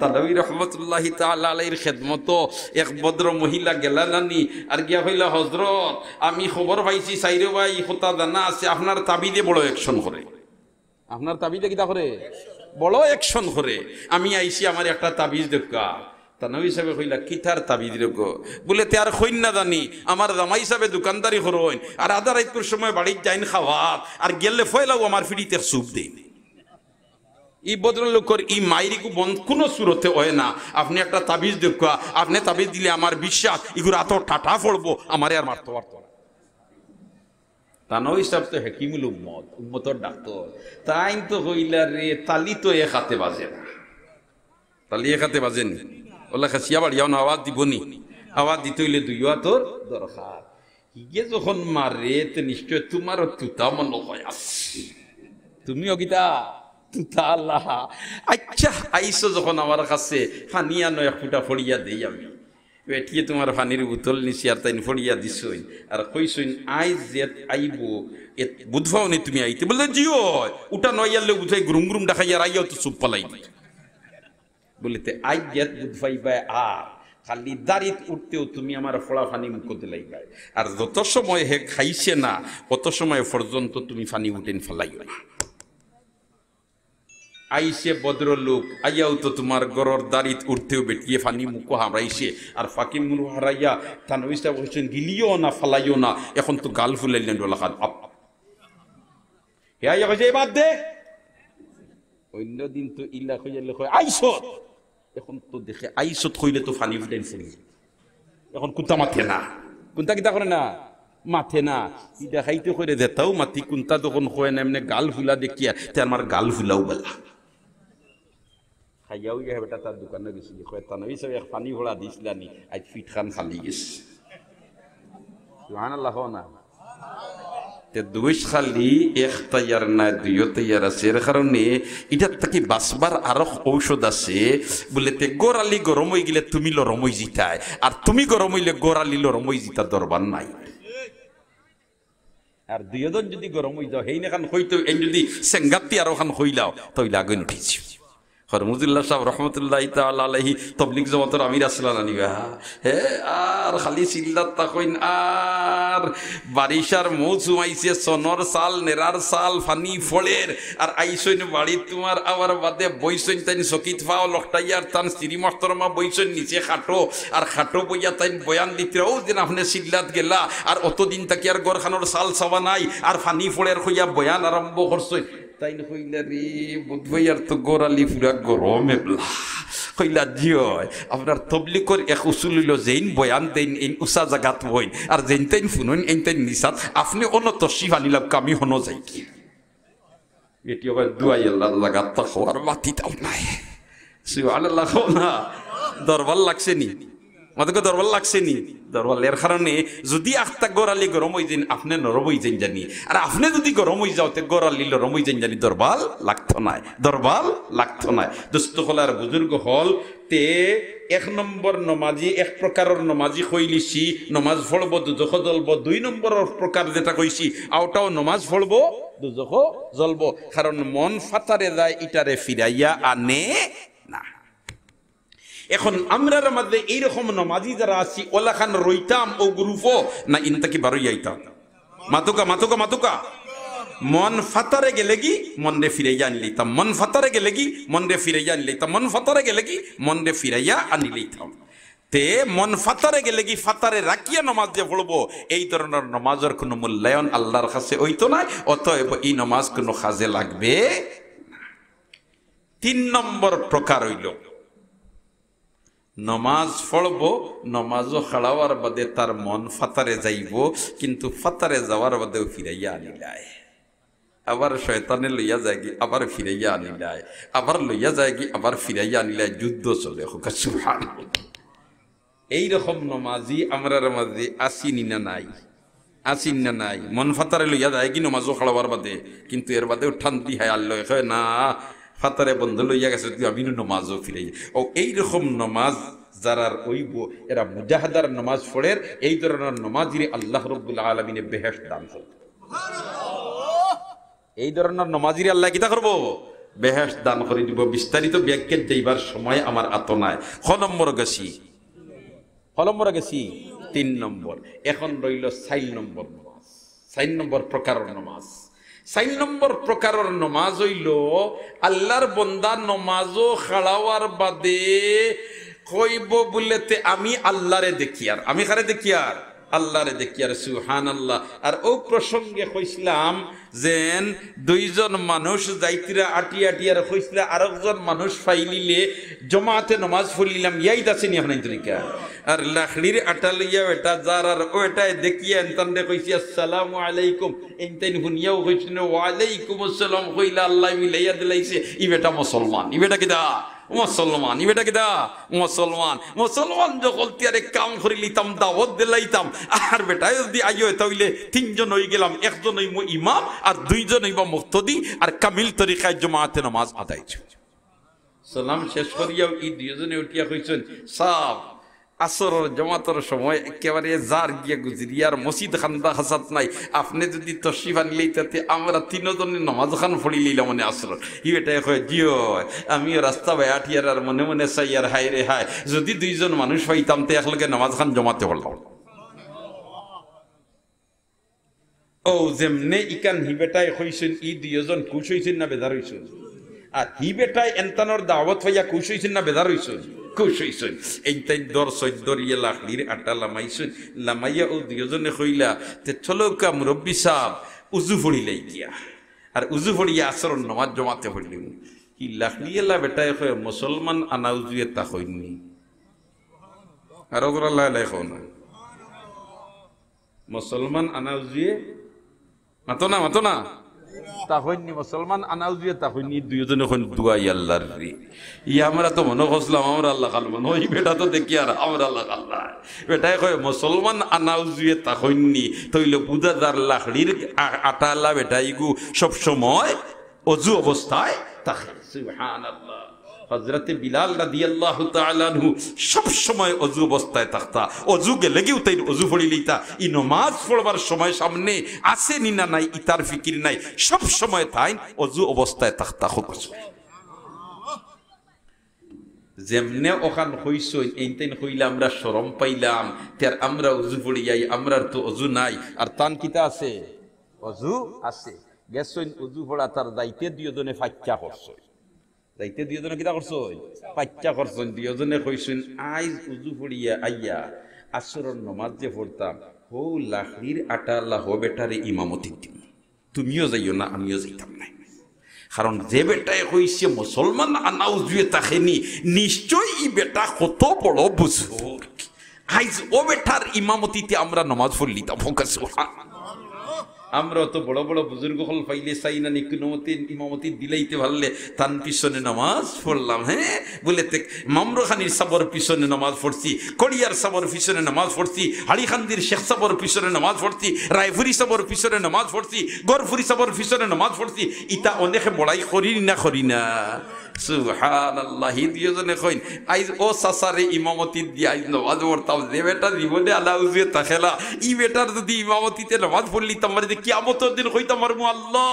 তানভী রহমতুল্লাহি তাআলা আলাইহির খেদমত এক ভদ্র মহিলা গেলা নানি আর গিয়া হইলা হযরত আমি খবর পাইছি সাইরে ভাই হতা জানা আছে আপনার তাবিদে বড় অ্যাকশন করে আপনার তাবিদে কিটা করে বড় অ্যাকশন করে আমি আইছি আমার একটা তাবিজ দেখা তানভী সাহেব কইলা কিতার তাবিজ রেগো বলে তে আর কইন না জানি আমার জামাই সাহেব দোকানদারি করইন আর আধা রাইতের সময় বাড়ির যাইন খাওয়াত আর গেলে ফয়লাও আমার ফিডিতে সুপ দেই ই ভদ্রলোকের ই মাইরিকু বন্ধ কোনো সুরতে হয় না আপনি একটা তাবিজ দেখা আপনি তাবিজ দিলে আমার বিশ্বাস ইগুলো এত টাটা পড়বো আমারে আর মারতে পারতো না তানভী সাহেব তো হেকিমুল উম্মত উম্মতর ডাক্তার তাই তো হইলা রে তালি তো এক হাতে বাজে না তালি এক হাতে বাজেনি ওলা খাসিয়া বাড়িয়াও না আওয়াজ দিবনি আওয়াজ দিতে হইলে দুই হাতর দরকার হিগে যখন মারে তো নিশ্চয় তোমারও তুতা মনে হয় আসছে তুমিও গীতা তুতা আল্লাহ আচ্ছা আইসো যখন আমার কাছে ফানিয়া নয় এক ফুটা ফড়িয়া দেই আমি এটিয়ে তোমার ফানির বোতল নিছি আর তাই ফড়িয়া দিছই আর কইসইন আইজ যে আইব বুধবাও নি তুমি আইতে বললে জিও উঠা নয় আনলে বুঝাই গুরুম গুরুম দেখাই আর আইয়াও তো চুপ পালাই বলিতে আইয়াত বুধবাইবা আর খালি দাড়িত উঠতেও তুমি আমার ফোড়া ফানি মুখ দিলাইবাই আর যত সময় হে খাইছে না কত সময় পর্যন্ত তুমি ফানি উঠেন ফেলাইও না আইসে ভদ্রলোক আইয়াও তো তোমার গরর দাড়িত উঠতেও বেটিয়ে ফানি মুখ হারাইছে আর ফাঁকি মুখ হারাইয়া তানভী সাহেব বলছেন গিলিও না ফেলাইও না এখন তো গাল ফুলাইলেন ডোলাখাত আপ হে আইয়া কইছে বাদ দে অন্যদিন তো ইল্লা কইলে কয় আইসত এখন তো দেখে আইসত কইলে তো ফানি ফুটাইন ফুলি এখন কুন্তা মাথে না কুন্তা কিতা করে না মাথে না ইটা খাইতে কইরে দেতাও মাতি কুন্তা যখন কয় না এমনি গাল ফুলা দেখিয়া তে আমার গাল ফুলাও বলা খাইয়াও গিয়ে বেটা তার দোকানে গেছি কয় তানভী সাহেব এক ফানি ভরা দিছিলানি আজ পিঠ খান খালি গেছে সুবহানাল্লাহ না তে দুইশ খালি এক তৈয়ার না দুইও তৈয়ার আছে এর কারণে এটার থেকে বাঁচবার আরো ঔষধ আছে বলে তে গোড়ালি গরম হয়ে গেলে তুমি লরম হয়ে জিতায় আর তুমি গরম হইলে গোড়ালি লরম হয়ে জিতার দরবার নাই আর দুইজন যদি গরম হয়ে যাও হেই না খান হইতো এই যদি সেঙ্গাতি আরো খান হইলাও তৈলে আগে উঠেছি হরমুজুল্লাহ সাহেব রহমতুল্লাহ তাআলা আলাইহি তাবলীগ জামাতের আমির আসলান আনিবা হে আর খালি চিল্লাত তাকইন আর বারিশার মৌসুম আইছে সনর সাল নেরার সাল ফানি ফলের আর আইসইন বাড়ি তোমার আবার বাদে বইসইন তাইন সকিত ফাও লকটাইয়ার তান স্ত্রী মহতরমা বইসইন নিচে খাটো আর খাটো বইয়া তাইন বয়ান দিতে ও দিন আপনি চিল্লাত গেলা আর অতদিন তাকি আর গরখানোর সাল সাবা নাই আর ফানি ফলের হইয়া বয়ান আরম্ভ করছই তাই কইলা রে বুধবাইয়ার তো গোড়ালি পুরা গরমে বলা কইলা জিও আপনার তবলিকর এক উসুল হইল যেইন বয়ান দেন এই উষা জাগাত বইন আর যেইন তাইন ফুনুন এই তাইন নিসাত আপনি অনত শিফানিলাম কামি হনো যাই কি এটি আবার দুয়াই আল্লাহ লাগাত তাকওয়ার মাটি তাও নাই সুবহানাল্লাহ না দরবার লাগছে নি আমাদেরকে দরবার লাগছে নি দরবারের কারণে যদি আখতা গোড়ালি গরম হয়ে যান আপনি নরম হয়ে যান জানি আর আপনি যদি গরম হয়ে যাওতে গোড়ালি নরম হয়ে যান জানি দরবার লাগতো নাই দরবার লাগতো নাই দোস্ত হল আর বুজুর্গ হল তে এক নম্বর নমাজি এক প্রকারের নমাজি কইলিছি নমাজ পড়ব দুজখ জ্বলব দুই নম্বরের প্রকার যেটা কইছি আওটাও নমাজ পড়ব দুজখ জ্বলব কারণ মন ফাতারে যায় ইটারে ফিরাইয়া আনে না এখন আমরার মধ্যে এইরকম নমাজি যারা আছি ওলাখান রইতাম ও গ্রুপও না ইনতাকি বারোই আইতাম মাতুকা মাতুকা মাতুকা মন ফাতারে গেলে কি মন রে ফিরাইয়া আনি লইতাম মন ফাতারে গেলে কি মন রে ফিরাইয়া আনি লইতাম মন ফাতারে গেলে কি মন রে ফিরাইয়া আনি লইতাম তে মন ফাতারে গেলে কি ফাতারে রাখিয়া নমাজ যে পড়বো এই ধরনের নমাজের কোনো মূল্যায়ন আল্লাহর কাছে হইতো না অতএব এই নমাজ কোনো কাজে লাগবে না 3 নম্বর প্রকার হইল নমাজ পড়ব নমাজও খাড়াওয়ার বাদে তার মন ফাতারে যাইব কিন্তু ফাতারে যাওয়ার বাদেও ফিরাইয়া আনিলায় আবার শয়তানে লইয়া যায়গি আবার ফিরাইয়া আনিলায় আবার লইয়া যায়গি আবার ফিরাইয়া আনিলায় যুদ্ধ চলে সুবহানাল্লাহ এইরকম নমাজি আমরার মাঝে আসিনি না নাই আসিন না নাই মন ফাতারে লইয়া যায় কি নমাজও খাড়াওয়ার বাদে কিন্তু এর বাদেও ঠান্তি হয় আল্লাহ না ফাতারে বন্ধ লইয়া গেছে তুই আমি নমাজও ফিরে ও এইরকম নমাজ যারার ওইব এরা মুজাহাদার নমাজ পড়ের এই ধরনের নমাজিরে আল্লাহ রাব্বুল আলামিনে বেহেশত দান করবে এই ধরনের নমাজিরে আল্লাহ কিতা করব বেহেশত দান করে দিব বিস্তারিত ব্যাখ্যা দেইবার সময় আমার আত নাই খ নম্বর গেছি 3 নম্বর এখন রইল 4 নম্বর নমাজ 4 নম্বর প্রকারের নমাজ 4 নম্বর প্রকারের নমাজ হইল আল্লাহর বান্দা নমাজও খাড়াওয়ার বাদে কইব বলেতে আমি আল্লাহরে দেখি আর আমি কারে দেখি আর আল্লাহরে দেখি আর সুবহানাল্লাহ আর ও প্রসঙ্গে কইছিলাম যেন দুইজন মানুষ যাইতিরা আটিয়ার কইছিলা আরেকজন মানুষ ফাইলিলে জমাতে নমাজ পড়লিলাম ইয়াই দাসিনি এখন তরিকা আর লাখড়ির আটা লইয়া এটা যার আর ওটাই দেখিয়া এনতান্ডে কইছি আসসালামু আলাইকুম এনতাইন হুনিয়াও কইছেন ওয়া আলাইকুম আসসালাম কইলা আল্লাহ মিলাইয়া দিলাইছে ই বেটা মুসলমান ই বেটা কিদা মুসলমান ই বেটা কিদা মুসলমান যখন তিয়ারে কাম করি লিতাম দাওয়াত দিলাইতাম আর বেটা যদি আইও তাইলে 3 জন হই গেলাম একজন হইব ইমাম আর 2 জন হইব মুক্তদি আর কামিল তরিকায় জামাতে নামাজ আদায় সালাম শেষ করিয়াও এই 2 জনে উঠিয়া কইছেন সাব আসর জামাতের সময় একেবারে জার গিয়া গুজরিয়ার মসজিদ খান্দা হাসাত নাই আপনি যদি তশরিফ আনলেই তাতে আমরা 3 জনে নামাজ খান পড়ি লইলাম মনে আসর ই বেটা কয় জিও আমি রাস্তা বাই আঠিয়ার আর মনে মনে চাইয়ার হাই রে হাই যদি 2 জন মানুষ পাইতাম তে একলগে নামাজ খান জমাতে পড়লাম ও যেমনে ইকান হি বেটায় কইছেন ই 2 জন খুশ হইছেন না বেজার হইছেন আর হি বেটায় এনতানোর দাওয়াত হইয়া খুশ হইছেন না বেজার হইছেন খুশ হইছেন এইটাই দর সৈদরিয়া লাখলির আটা লামাইছেন লামাইয়া ও 2 জনে কইলা তে চলো কা মুরব্বি সাহেব উজু পড়িলাই গিয়া আর উজু পড়িয়া আসর নামাজ জমাতে পড়লিম ই লাখলিয়া বেটায় কয় মুসলমান আনা উজুয়ে তা কইনি আর ওগরা লাই কও না মুসলমান আনা উজুয়ে মাতো না তা হইনি মুসলমান আনাউজিয়ে তা হইনি 2 জনে কোন দুয়াই আল্লাহর রে ই আমরা তো মনে করছিলাম আমরা আল্লাহ কালমান ওই বেটা তো দেখি আর আমরা আল্লাহ আল্লাহ বেটাই কয় মুসলমান আনাউজিয়ে তা হইনি তইলে বুদাদার লাখড়ির আটালা বেটাইগু সব সময় ওযু অবস্থায় থাকে সুবহানাল্লাহ হযরতে বিলাল রাদিয়াল্লাহু তাআলা আনহু সব সময় ওযু অবস্থায় থাকতা ওযু গেলে কি তাই ওযু পড়ি লইতা ই নামাজ পড়বার সময় সামনে আছে নি না নাই ইতার ফিকির নাই সব সময় তাই ওযু অবস্থায় থাকতা যেমনে ওখান হইছই এইতেন হইলে আমরা শরম পাইলাম তার আমরা ওযু পড়ি যাই আমরার তো ওযু নাই আর তান কিতা আছে ওযু আছে গেছইন ওযু পড়া তার দাইতে 2 জনে ফাচ্চা করছই যাইতে 2 জনে কিটা করছো পাচ্চা করছেন 2 জনে কইছেন আইজ উজু পড়িয়া আইয়া আসরের নামাজ যে পড়তাম হো লাখড়ির আটা আল্লাহ বেটারে ইমামতি দিম তুমিও যাইও না আমিও যাইতাম না কারণ যে বেটায় হইছে মুসলমান আনাউজুয়ে তাকেনি নিশ্চয় ই বেটা কত বড় বুজুর্গ আইজ ও বেটার ইমামতিতে আমরা নামাজ পড়লিতাম আমরা তো বড় বড় বুজুর্গ হল পাইলে চাই না নিকুনমতি ইমামতি দিলাইতে পারলে তান পিছনে নামাজ পড়লাম হ্যাঁ বলে মামরখানির সাবর পিছনে নামাজ পড়ছি কড়িয়ার সাবর পিছনে নামাজ পড়ছি হাড়িখান্দির শেখ সাবর পিছনে নামাজ পড়ছি রায়ফুরি সাবর পিছনে নামাজ পড়ছি গড়ফুরি সাবর পিছনে নামাজ পড়ছি ইটা অনেকে বড়াই করি না সুবহানাল্লাহ দিয়জনে কইন আইজ ও সাসারে ইমামতি দি আইজ নামাজ পড়তাম যে বেটা জীবনে আলাউজে তাখেলা ই বেটার যদি ইমামতিতে নামাজ পড়লি তোমার যে কিয়ামতের দিন কইতাম মারমু আল্লাহ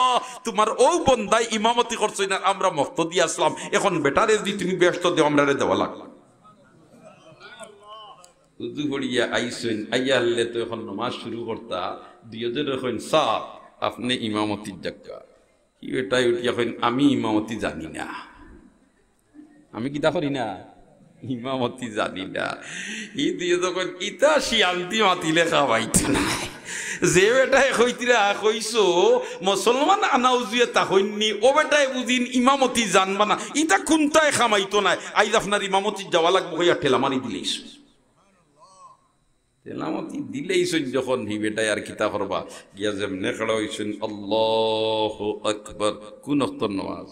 তোমার ও বন্দাই ইমামতি করছই না আমরা মুক্তদি আসলাম এখন বেটারে যদি তুমি ব্যস্ত দেও আমরারে দেওয়া লাগলো উজু পড়িয়া আইসইন আইয়া আল্লে তো এখন নামাজ শুরু করতা দিয়জনে কইন সাহ আপনি ইমামতি জাক্কা কি বেটাই উঠিয়া কইন আমি ইমামতি জানি না আমি কিতা করি না ইমামতি জানি না ই দিয়ে যখন ইতা শিয়ান্তি মাতিলে খাওয়াইতে নাই যে বেটায় কইতিরা কইছো মুসলমান আনাউজিয়া তা হইনি ও বেটায় বুঝিন ইমামতি জানবা না ইতা কোনটায় খামাইতো নাই আইজ আপনার ইমামতি যাওয়া লাগবো হইয়া ঠেলা মারি দিলেইস তেলামতি দিলেইছেন যখন হি বেটায় আর কিতা করবা গিয়া যেমনে খাড়া হইছেন আল্লাহু আকবার কোন ওয়াক্তের নামাজ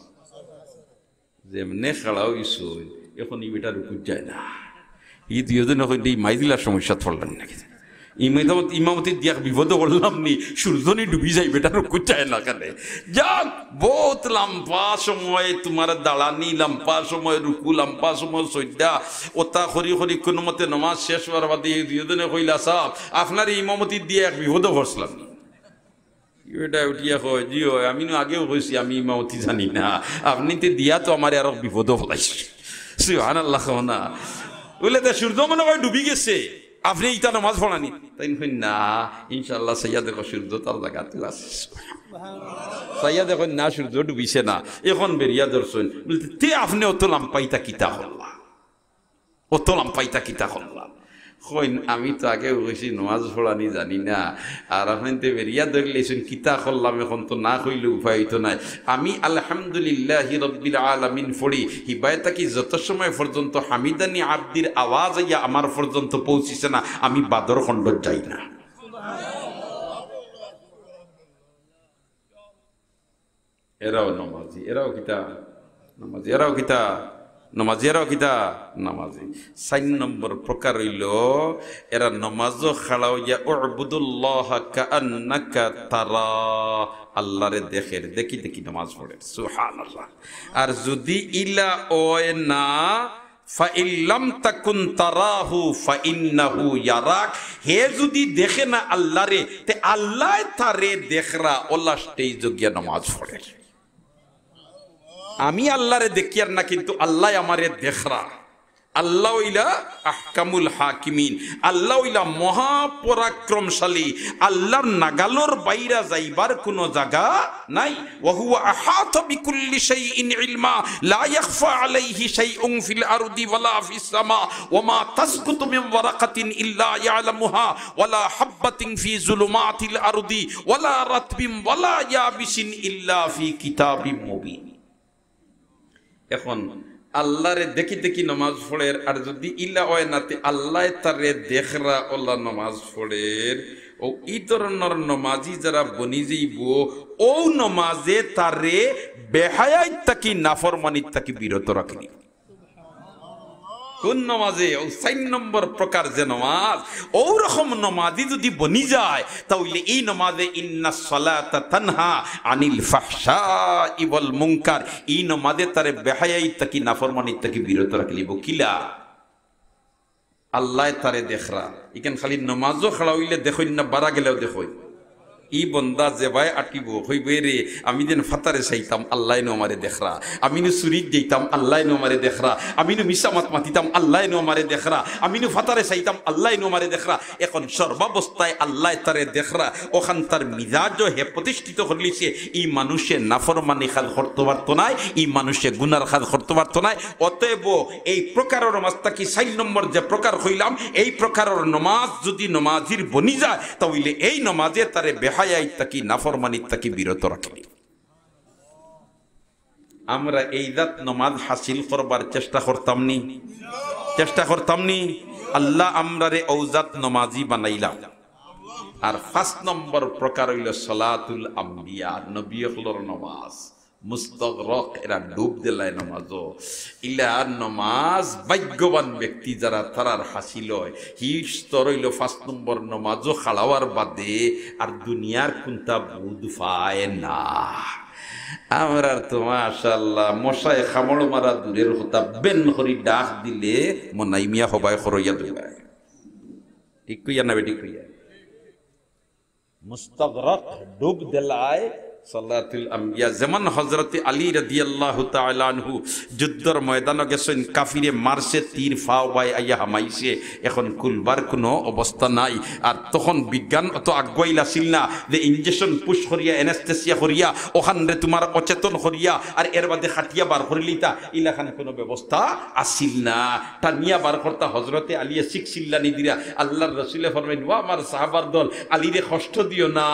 যেমনে খাড়া হইছেন এখন ই বেটা রুকু যায় না ই দুইজন এখন এই মাইদিলার সমস্যা পড়লেন নাকি ইমামতি দিয়া বিপদ করলাম নি সূর্যনি ডুবি যাই বেটা রুকু যায় না কেন যাক বহুত লম্বা সময় তোমার দাঁড়ানি লম্বা সময় রুকু লম্বা সময় সজ্জা ওটা খরি খরি কোনো মতে নামাজ শেষ হওয়ার বাদে এই দুইজনে কইলা সাহেব আপনার ইমামতি দিয়ে এক বিপদ করছিলাম এটা উঠিয়া কয় জি হয় আমি আগেও কইছি আমি ইমামতি জানি না আপনি তো দিয়া তো আমার আরো বিপদ ফলাইছে সুবহানাল্লাহ না বলে তো সূর্য মনে হয় ডুবি গেছে আপনি ইটা নামাজ পড়ানি তাই না ইনশাআল্লাহ সাইয়া দেখো সূর্য তার জায়গাতে আছে সাইয়া দেখো না সূর্য ডুবিছে না এখন বেরিয়া দর্শন বলতে তে আপনি অত লাম্পাইতা কিতা হল্লা অত লাম্পাইতা কিতা হল্লা কইন আমি তো আগে কইছি নামাজ পড়ানি জানি না আর আপনি তো বেরিয়া ধরলেছেন কিতা করলাম এখন তো না কইলে উপায় হইতো নাই আমি আলহামদুলিল্লাহি রাব্বিল আলামিন পড়ি হিবায়তা কি যত সময় পর্যন্ত হামিদানি আব্দির আওয়াজ আইয়া আমার পর্যন্ত পৌঁছিছে না আমি বাদর খণ্ড যাই না এরাও নামাজি এরাও কিতা নামাজি এরাও কিতা নমাজেরাও কিতা নামাজি 4 নম্বর প্রকার হইল এরা নমাজও খাড়াও ইয়া উবুদুল্লাহ কাআন্নাকা তারা আল্লাহরে দেখি দেখি নামাজ পড়ে সুবহানাল্লাহ আর যদি ইলা ওয় না ফাইল্লাম তাকুন তারাহু ফাইন্নাহু ইয়ারাক হে যদি দেখে না আল্লাহরে তে আল্লাহ তারে দেখরা আল্লাহ স্টেজ গিয়া নামাজ পড়ে আমি আল্লাহরে দেখি আর না কিন্তু আল্লাহ আমারে দেখরা আল্লাহ ইলা আহকামুল হাকিমিন আল্লাহ ইলা মহাপরাক্রমশালী আল্লাহর নাগালোর বাইরা যাইবার কোনো জায়গা নাই ওয়া হুয়া আহাতা বিকুল্লি শাইইন ইলমা লা ইয়াখফা আলাইহি শাইউন ফিল আরদি ওয়ালা ফিস সামা ওয়া মা তাসকুতু মিন ওয়ারাকাতিন ইল্লা ইয়ালামুহা ওয়ালা হাববাতিন ফি যুলুমাতিল আরদি ওয়ালা রাতবিন ওয়ালা ইয়াবিসিন ইল্লা ফি কিতাবিম মুবিন এখন আল্লাহরে দেখি দেখি নামাজ পড়ে আর যদি ইল্লা হয় নাতে আল্লাহ তারে দেখরা ওলা নামাজ পড়ে ও এই ধরনের নমাজি যারা বনি যাইব ও নমাজে তারে বেহায়াত তাকি নাফরমানিত তাকি বিরত রাখেনি কোন নমাজে ও 4 নম্বর প্রকার যে নমাজ ও রকম নমাজি যদি বনি যায় তাহলে এই নমাজে ইন্নাস সালাতা তানহা আনিল ফাহশাই ওয়াল মুনকার এই নমাজে তারে বেহায়াত তাকি নাফরমানিত তাকি বিরত রাখলিব কিলা আল্লাহ তারে দেখরা ইকেন খালি নমাজও খাড়া হইলে দেখইন না বাড়া গেলেও দেখই ই বন্দা যে ভাই আটিব হইবে রে আমি যেন ফাতারে চাইতাম আল্লাহ নো আমারে দেখরা আমি নো সুরিক দিতাম আল্লাহ নো আমারে দেখরা আমি নো মিসামাত মাতিতাম আল্লাহ নো আমারে দেখরা আমি নো ফাতারে চাইতাম আল্লাহ নো আমারে দেখরা এখন সর্বাবস্থায় আল্লাহ তারে দেখরা ওখান তার মিজাজ হে প্রতিষ্ঠিত হলিছে ই মানুষে নাফরমানি খাল করতে পারতো নাই ই মানুষে গুনার খাল করতে পারতো নাই অতএব এই প্রকারের নামাজটা কি 4 নম্বর যে প্রকার হইলাম এই প্রকারের নামাজ যদি নামাজির বনি যায় তাহলে এই নামাজে তারে বেহায়াত তাকি নাফরমানিত তাকি বিরত রাখে আমরা এই জাত নমাজ হাসিল করবার চেষ্টা করতাম নি আল্লাহ আমরারে ঔজাত নমাজি বানাইলাম। আর 5 নম্বর প্রকার হইল সালাতুল আম্বিয়া, নবী হলর নমাজ। মুস্তাগরাক এরা ডুব দিলায় নমাজও। ইলা নমাজ ভাগ্যবান ব্যক্তি যারা তারার হাসিল হয় হি স্তর হইল 5 নম্বর নমাজও খাড়াওয়ার বাদে আর দুনিয়ার কোনটা বুধ পায় না। আমরা তো মাশাআল্লাহ মশায় খামড় মারা দূরের কথা বেন করি ডাক দিলে মনাই মিয়া হবাই খরইয়া দিলায়। ঠিক কইয়া না বেটি কইয়া? মুস্তাগরাক ডুব দিলায় সালাতুল আম্বিয়া। যেমন হযরতে আলী রাদিয়াল্লাহু তাআলা আনহু যুদ্ধর ময়দানে গেছেন, কাফিরে মারছে, তীর ফাও বাই আইয়া হামাইছে, এখন কুলবার কোনো অবস্থা নাই। আর তখন বিজ্ঞান অত আগুয়াইল আসিল না যে ইনজেকশন পুশ করিয়া অ্যানেস্থেসিয়া করিয়া ওখান রে তোমার অচেতন করিয়া আর এর বাদে খাটিয়া বার করিলিতা, ইলাখান কোনো ব্যবস্থা আসিল না। টানিয়া বার করতা হযরতে আলী শিখছিল্লা নিদিরা। আল্লাহর রাসূলে ফরমাইন, ও আমার সাহাবার দল, আলীরে কষ্ট দিও না,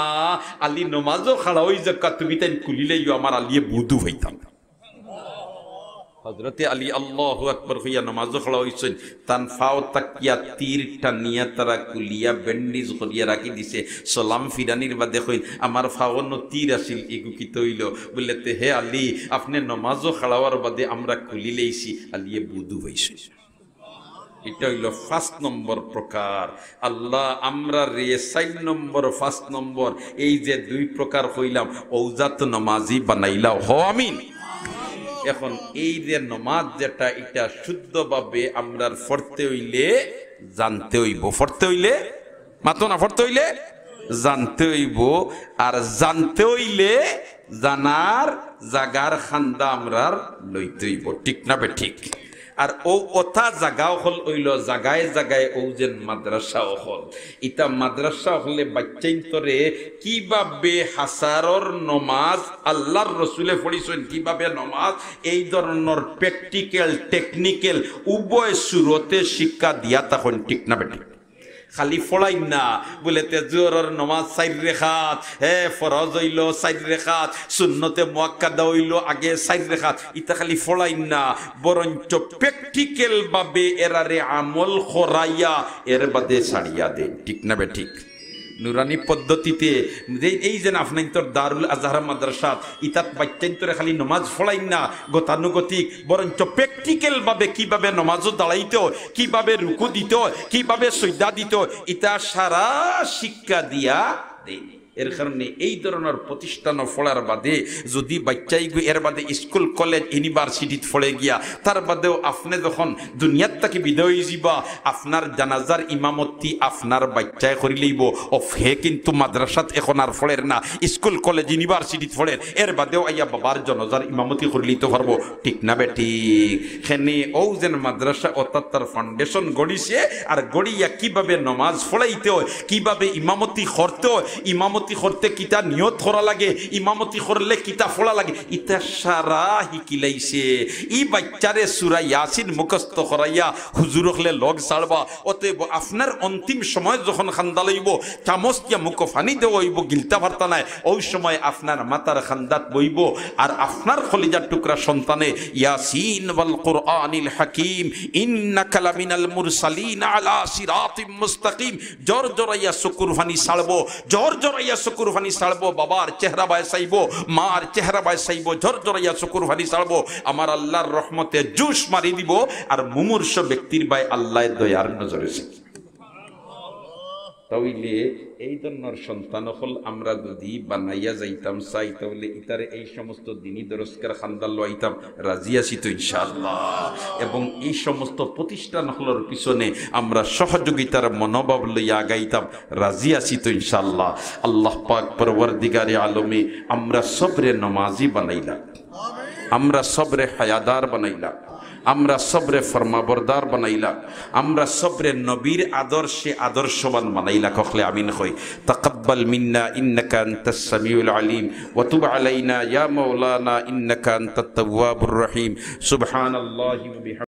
আলী নমাজও খাড়া হই যাক, তুমি তাই কুলিলেই আমার আলিয়ে বুধু হইতাম। হযরতে আলী আল্লাহু আকবার হইয়া নামাজ খড়া হইছেন, তান ফাও তাকিয়া তীর টানিয়া তারা কুলিয়া ব্যান্ডেজ করিয়া রাখি দিছে। সালাম ফিরানির বাদে কইন, আমার ফাও ন তীর আসিল, এগু কি তইল? বললেতে হে আলী, আপনি নামাজ খাড়াওয়ার বাদে আমরা কুলি লইছি, আলিয়ে বুধু হইছে। এটা হইল 5 নম্বর প্রকার। আল্লাহ আমরা রে 4 নম্বর 5 নম্বর এই যে 2 প্রকার হইলাম ঔজাত নমাজি বানাইলাও। হ আমিন। এখন এই যে নমাজ যেটা, এটা শুদ্ধভাবে আমরা পড়তে হইলে জানতে হইব। পড়তে হইলে মাত্র না, পড়তে হইলে জানতে হইব। আর জানতে হইলে জানার জাগার খান্দা আমরার লইতে হইব। ঠিক না বে ঠিক? আর ও ওথা জাগাও হল হইল জাগায় জাগায় ও যেন মাদ্রাসাও হল। ইটা মাদ্রাসা হলে বাচ্চাইন্তরে কিভাবে হাসারর নমাজ আল্লাহর রসুলে পড়িছেন, কিভাবে নমাজ এই ধরনের প্র্যাকটিক্যাল টেকনিক্যাল উভয় সুরতে শিক্ষা দিয়া তখন। ঠিক না বেটি? খালি ফড়াই না বলে তেজুরের নমাজ 4 রেখাত, ফরজ হইল 4 রেখাত, সুন্নতে মুআক্কাদা হইল আগে 4 রেখাত, ইতা খালি ফড়াই না, বরঞ্চ প্র্যাকটিক্যাল ভাবে এরারে আমল করাইয়া এর বাদে ছাড়িয়া দে। ঠিক না বে ঠিক? নুরানি পদ্ধতিতে এই যে আপনার দারুল আজহার মাদ্রাসা, ইতাত বাচ্চান্তরে খালি নমাজ ফড়াই না গতানুগতিক, বরঞ্চ প্র্যাকটিক্যাল ভাবে কিভাবে নমাজও দাঁড়াইতে হয়, কিভাবে রুকু দিতে হয়, কিভাবে সজদা দিতে হয়, ইতা সারা শিক্ষা দিয়া দেয়। এর কারণে এই ধরনের প্রতিষ্ঠান ফলার বাদে যদি বাচ্চাই এর বাদে স্কুল কলেজ ইউনিভার্সিটিত ফলে গিয়া তার বাদেও আপনি যখন দুনিয়ার থেকে বিদায় যাবা, আপনার জানাজার ইমামতি আপনার বাচ্চায় করি লইব। হে কিন্তু মাদ্রাসাত এখন আর ফলের না, স্কুল কলেজ ইউনিভার্সিটিত ফলের, এর বাদেও আইয়া বাবার জনাজার ইমামতি করি লইতে পারবো। ঠিক না বে ঠিক? সেনে ও যেন মাদ্রাসা অর্থাৎ তার ফাউন্ডেশন গড়িছে, আর গড়িয়া কিভাবে নমাজ ফলাইতে হয়, কিভাবে ইমামতি করতে হয়, ইমামতি করতে কিতা নিয়ত করা লাগে, ইমামতি করলে কিতা ফলা লাগে, ইতা সারা হিকিলাইছে। ই বাচ্চারে সূরা ইয়াসিন মুখস্থ করাইয়া হুজুর হলে লগ ছাড়বা। অতএব আপনার অন্তিম সময় যখন খান্দা লইব, চামচ দিয়া মুখ ফানি দেওয়া হইব, গিলতা ভার্তা নাই, ওই সময় আপনার মাতার খান্দাত বইব। আর আপনার খলিজার টুকরা সন্তানে ইয়াসিন ওয়াল কুরআনিল হাকিম ইন্নাকা লামিনাল মুরসালিন আলা সিরাতিম মুস্তাকিম জোর জোরাইয়া শুকুর ফানি ছাড়বো, জোর জোরাইয়া শুকুর ফানি ছাড়বো, বাবার চেহারা বায় চাইব, মার চেহারা বায় চাইব, জোর জোরাইয়া শুকুর ফানি ছাড়বো। আমার আল্লাহর রহমতে জুস মারি দিব, আর মুমূর্ষ ব্যক্তির বাই আল্লাহ দয়ার নজরে। তাইলে এই ধরনের সন্তান হল আমরা যদি বানাইয়া যাইতাম চাই, তাহলে ইতারে এই সমস্ত দিনই দরস্কার খান্দাল লইতাম, রাজি আছি তো ইনশাআল্লাহ। এবং এই সমস্ত প্রতিষ্ঠান হলোর পিছনে আমরা সহযোগিতার মনোভাব লইয়া আগাইতাম, রাজি আছি তো ইনশাআল্লাহ। আল্লাহ পাক পরওয়ারদিগারে আলমে আমরা সবরে নমাজি বানাইলাম, আমরা সবরে হায়াদার বানাইলাম, আমরা সবরে ফরমাবরদার বানাইলা, আমরা সবরে নবীর আদর্শে আদর্শবান বানাইলা। কখলে আমিন হই। তাকাব্বাল মিন্না ইন্নাকা আনতাস সামিউল আলিম ওয়া তুব আলাইনা ইয়া মাওলানা ইন্নাকা আনতাত তাওয়াবুর রহিম। সুবহানাল্লাহি ওয়া বিহামদিহি।